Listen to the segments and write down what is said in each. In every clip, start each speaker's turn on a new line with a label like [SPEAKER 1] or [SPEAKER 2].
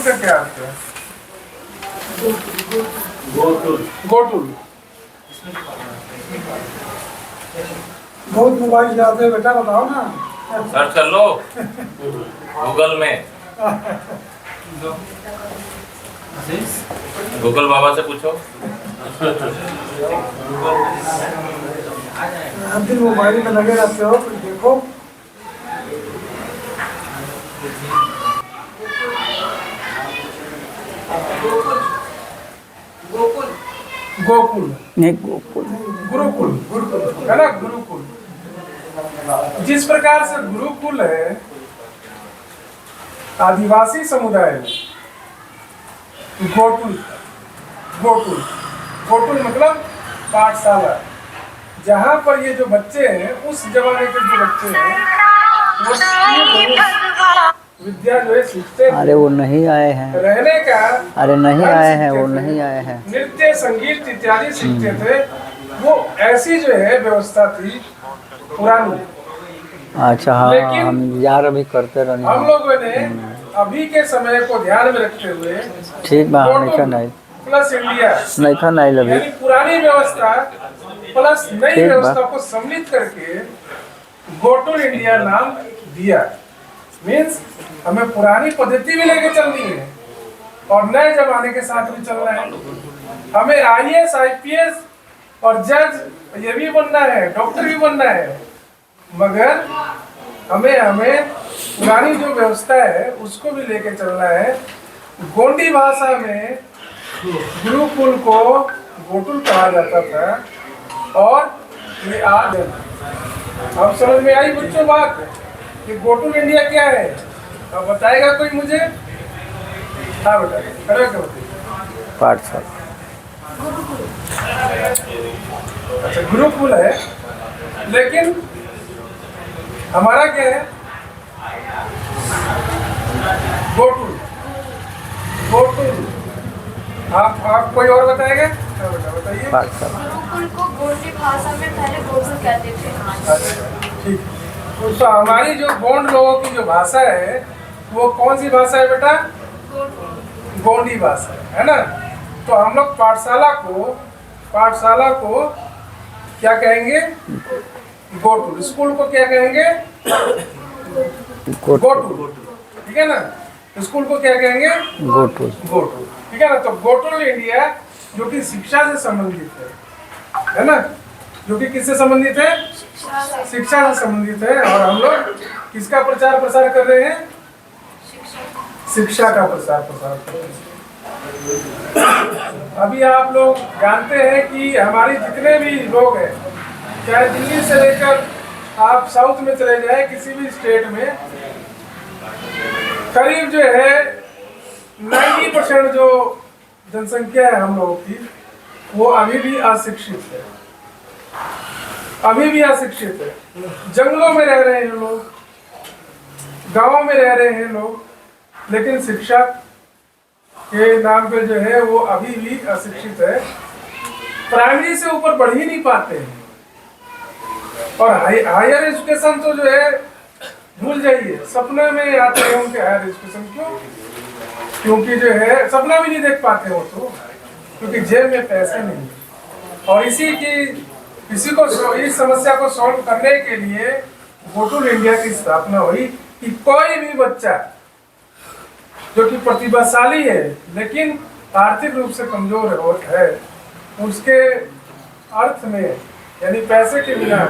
[SPEAKER 1] का क्या अर्थ है?
[SPEAKER 2] गोकुल।
[SPEAKER 1] गोटुल।
[SPEAKER 3] बहुत मोबाइल जाते हैं बेटा, बताओ ना।
[SPEAKER 2] सर्च कर लो गूगल में, गूगल बाबा से पूछो।
[SPEAKER 3] हर दिन मोबाइल में लगे रहते हो, कुछ देखो।
[SPEAKER 1] गोकुल
[SPEAKER 4] नहीं, गोकुल
[SPEAKER 1] गुरुकुल, गुरुकुल है ना, गुरुकुल। जिस प्रकार से गुरुकुल है आदिवासी समुदाय में, गोकुल, गोकुल, गोकुल मतलब पाठशाला, जहाँ पर ये जो बच्चे हैं, उस जमाने के जो बच्चे हैं, वो विद्या जो है सीखते
[SPEAKER 4] अरे वो नहीं आए हैं,
[SPEAKER 1] रहने का,
[SPEAKER 4] अरे नहीं
[SPEAKER 1] ढंग
[SPEAKER 4] आए हैं,
[SPEAKER 1] सीखते
[SPEAKER 4] वो
[SPEAKER 1] थे,
[SPEAKER 4] नहीं आए हैं।
[SPEAKER 1] नृत्य संगीत इत्यादि सीखते थे। वो ऐसी जो है व्यवस्था थी पुरानी।
[SPEAKER 4] अच्छा हाँ,
[SPEAKER 1] लेकिन
[SPEAKER 4] हम यार अभी करते रहे
[SPEAKER 1] हम लोगों ने अभी के समय को ध्यान में रखते हुए
[SPEAKER 4] ठीक बा, नहीं
[SPEAKER 1] प्लस इंडिया
[SPEAKER 4] नहीं अभी
[SPEAKER 1] यानी पुरानी व्यवस्था प्लस नई
[SPEAKER 4] ठीक बा।
[SPEAKER 1] व्यवस्था को सम्मिलित करके गोटुल इंडिया नाम दिया। मीन्स हमें पुरानी पद्धति भी लेके चलनी है और नए जमाने के साथ भी चलना है। हमें IAS IPS और जज ये भी बनना है, डॉक्टर भी बनना है, मगर हमें पुरानी जो व्यवस्था है उसको भी लेके चलना है। गोंडी भाषा में गुरुकुल को गोटुल कहा जाता था और ये आज अब समझ में आई बच्चों बात कि गोटुल इंडिया क्या है? अब बताएगा कोई मुझे? हाँ बताइए, करो क्या बताइए।
[SPEAKER 4] पाठशाला
[SPEAKER 1] अच्छा गुरुकुल है, लेकिन हमारा क्या है? गोटुल, गोटुल। आप कोई और बताएगा? हाँ बेटा बताइए।
[SPEAKER 4] पाठशाला
[SPEAKER 5] गुरुकुल को गोंडी भाषा में पहले गोकुल कहते थे।
[SPEAKER 1] अच्छा ठीक। तो हमारी जो गोंड लोगों की जो भाषा है वो कौन सी भाषा है बेटा? गोंडी भाषा है ना। तो हम लोग पाठशाला को क्या कहेंगे? गोटुल। स्कूल को क्या कहेंगे? गोटुल। ठीक है ना। स्कूल को क्या कहेंगे?
[SPEAKER 4] गोटुल।
[SPEAKER 1] गोटुल। ठीक है ना। तो गोटुल इंडिया जो कि शिक्षा से संबंधित है ना, जो कि किससे संबंधित है? शिक्षा से संबंधित है। और हम लोग किसका प्रचार प्रसार कर रहे हैं? शिक्षा का प्रसार प्रसार कर रहे हैं। अभी आप लोग जानते हैं कि हमारी जितने भी लोग हैं, चाहे दिल्ली से लेकर आप साउथ में चले जाए, किसी भी स्टेट में करीब जो है 90% जो जनसंख्या है हम लोगों की, वो अभी भी अशिक्षित है, अभी भी अशिक्षित है। जंगलों में रह रहे हैं लोग, गांवों में रह रहे हैं लोग, लेकिन शिक्षा के नाम पे जो है वो अभी भी अशिक्षित है। प्राइमरी से ऊपर बढ़ ही नहीं पाते हैं। और हायर एजुकेशन तो जो है भूल जाइए, सपने में आते हैं उनके हायर एजुकेशन। क्यों? क्योंकि जो है सपना भी नहीं देख पाते हो तो, क्योंकि जेब में पैसे नहीं है। और इस समस्या को सॉल्व करने के लिए गोटुल इंडिया की स्थापना हुई कि कोई भी बच्चा जो कि प्रतिभाशाली है लेकिन आर्थिक रूप से कमजोर है, उसके अर्थ में यानी पैसे के बिना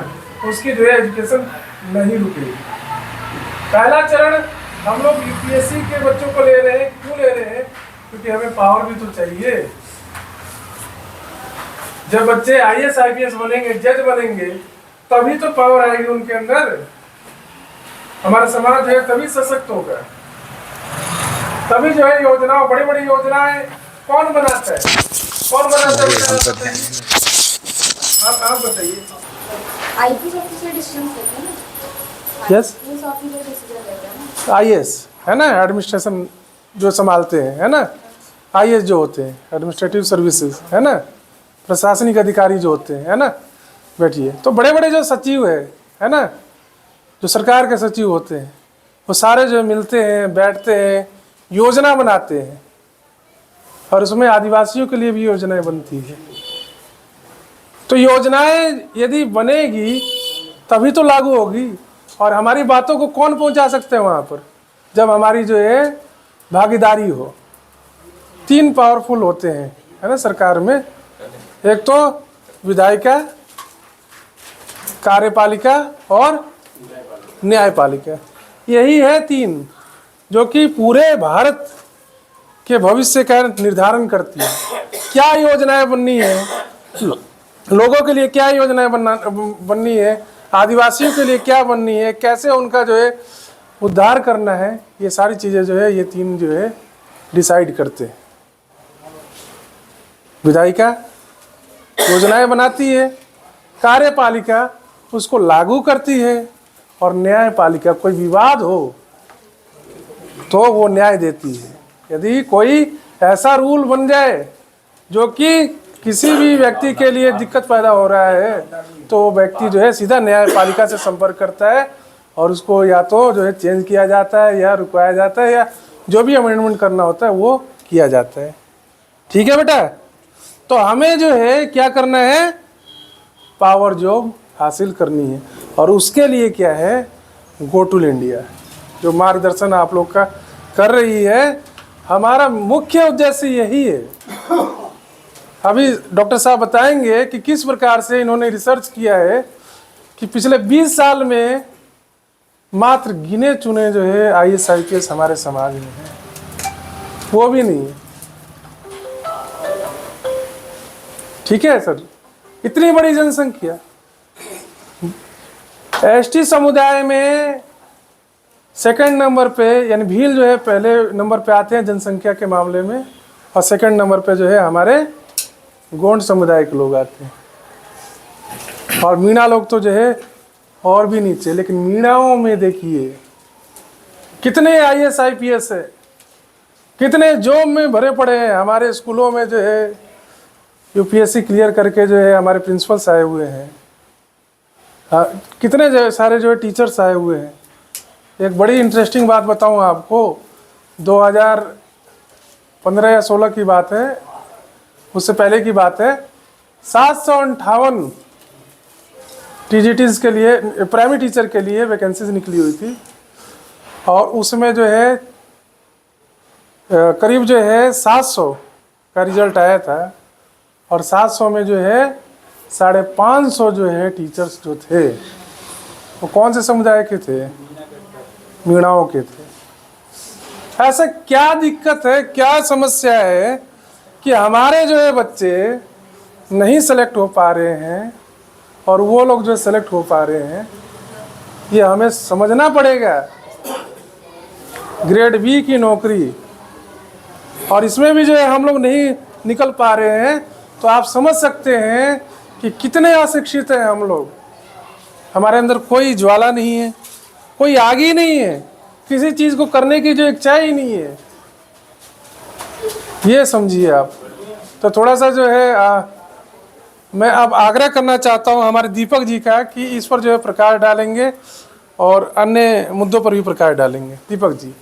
[SPEAKER 1] उसकी जो है एजुकेशन नहीं रुकेगी। पहला चरण हम लोग UPSC के बच्चों को ले रहे हैं। क्यों ले रहे हैं? क्योंकि हमें पावर भी तो चाहिए। जब बच्चे IAS IPS बनेंगे, जज बनेंगे, तभी तो पावर आएगी उनके अंदर। हमारा समाज जो है तभी सशक्त होगा, तभी जो है योजनाओं, बड़ी बड़ी योजनाएं कौन बनाता है? कौन बनाता है? आप बताइए।
[SPEAKER 5] IPS ऑफिसर डिसीजन लेते हैं ना।
[SPEAKER 1] यस,
[SPEAKER 5] IPS ऑफिसर डिसीजन लेते हैं ना।
[SPEAKER 1] IAS है ना, एडमिनिस्ट्रेशन जो संभालते हैं, है ना। IAS जो होते हैं एडमिनिस्ट्रेटिव सर्विसेज, है ना, प्रशासनिक अधिकारी जो होते हैं, है ना। बैठिए। तो बड़े बड़े जो सचिव है ना, जो सरकार के सचिव होते हैं, वो सारे जो मिलते हैं, बैठते हैं, योजना बनाते हैं और उसमें आदिवासियों के लिए भी योजनाएं बनती है। तो योजनाएं यदि बनेगी तभी तो लागू होगी, और हमारी बातों को कौन पहुंचा सकते हैं वहाँ पर, जब हमारी जो है भागीदारी हो। 3 पावरफुल होते हैं, है ना, सरकार में। एक तो विधायिका, कार्यपालिका और न्यायपालिका, यही है 3 जो कि पूरे भारत के भविष्य का निर्धारण करती है। क्या योजनाएं बननी है लोगों के लिए, क्या योजनाएं बननी है आदिवासियों के लिए, क्या बननी है, कैसे उनका जो है उद्धार करना है, ये सारी चीज़ें जो है ये 3 जो है डिसाइड करते हैं। विधायिका योजनाएं बनाती है, कार्यपालिका उसको लागू करती है, और न्यायपालिका कोई विवाद हो तो वो न्याय देती है। यदि कोई ऐसा रूल बन जाए जो कि किसी भी व्यक्ति के लिए दिक्कत पैदा हो रहा है, तो वो व्यक्ति जो है सीधा न्यायपालिका से संपर्क करता है, और उसको या तो जो है चेंज किया जाता है, या रुकवाया जाता है, या जो भी अमेंडमेंट करना होता है वो किया जाता है। ठीक है बेटा, तो हमें जो है क्या करना है, पावर जॉब हासिल करनी है, और उसके लिए क्या है, गो टू इंडिया जो मार्गदर्शन आप लोग का कर रही है, हमारा मुख्य उद्देश्य यही है। अभी डॉक्टर साहब बताएंगे कि किस प्रकार से इन्होंने रिसर्च किया है कि पिछले 20 साल में मात्र गिने चुने जो है IAS IPS हमारे समाज में है, वो भी नहीं है। ठीक है सर, इतनी बड़ी जनसंख्या। ST समुदाय में सेकंड नंबर पे, यानी भील जो है पहले नंबर पे आते हैं जनसंख्या के मामले में, और सेकंड नंबर पे जो है हमारे गोंड समुदाय के लोग आते हैं, और मीणा लोग तो जो है और भी नीचे। लेकिन मीणाओं में देखिए कितने IAS IPS है, कितने जॉब में भरे पड़े हैं। हमारे स्कूलों में जो है UPSC क्लियर करके जो है हमारे प्रिंसिपल्स आए हुए हैं, कितने जो सारे जो है टीचर्स आए हुए हैं। एक बड़ी इंटरेस्टिंग बात बताऊं आपको, 2015 या 16 की बात है, उससे पहले की बात है, 758 TGTs के लिए, प्राइमरी टीचर के लिए वैकेंसीज निकली हुई थी, और उसमें जो है करीब जो है 700 का रिजल्ट आया था, और 700 में जो है 550 जो है टीचर्स जो थे वो कौन से समुदाय के थे, मीणाओं के थे। ऐसा क्या दिक्कत है, क्या समस्या है कि हमारे जो है बच्चे नहीं सेलेक्ट हो पा रहे हैं, और वो लोग जो सेलेक्ट हो पा रहे हैं, ये हमें समझना पड़ेगा। ग्रेड B की नौकरी, और इसमें भी जो है हम लोग नहीं निकल पा रहे हैं, तो आप समझ सकते हैं कि कितने अशिक्षित हैं हम लोग। हमारे अंदर कोई ज्वाला नहीं है, कोई आग ही नहीं है, किसी चीज़ को करने की जो इच्छा ही नहीं है, ये समझिए आप। तो थोड़ा सा जो है मैं अब आग्रह करना चाहता हूँ हमारे दीपक जी का कि इस पर जो है प्रकाश डालेंगे, और अन्य मुद्दों पर भी प्रकाश डालेंगे। दीपक जी।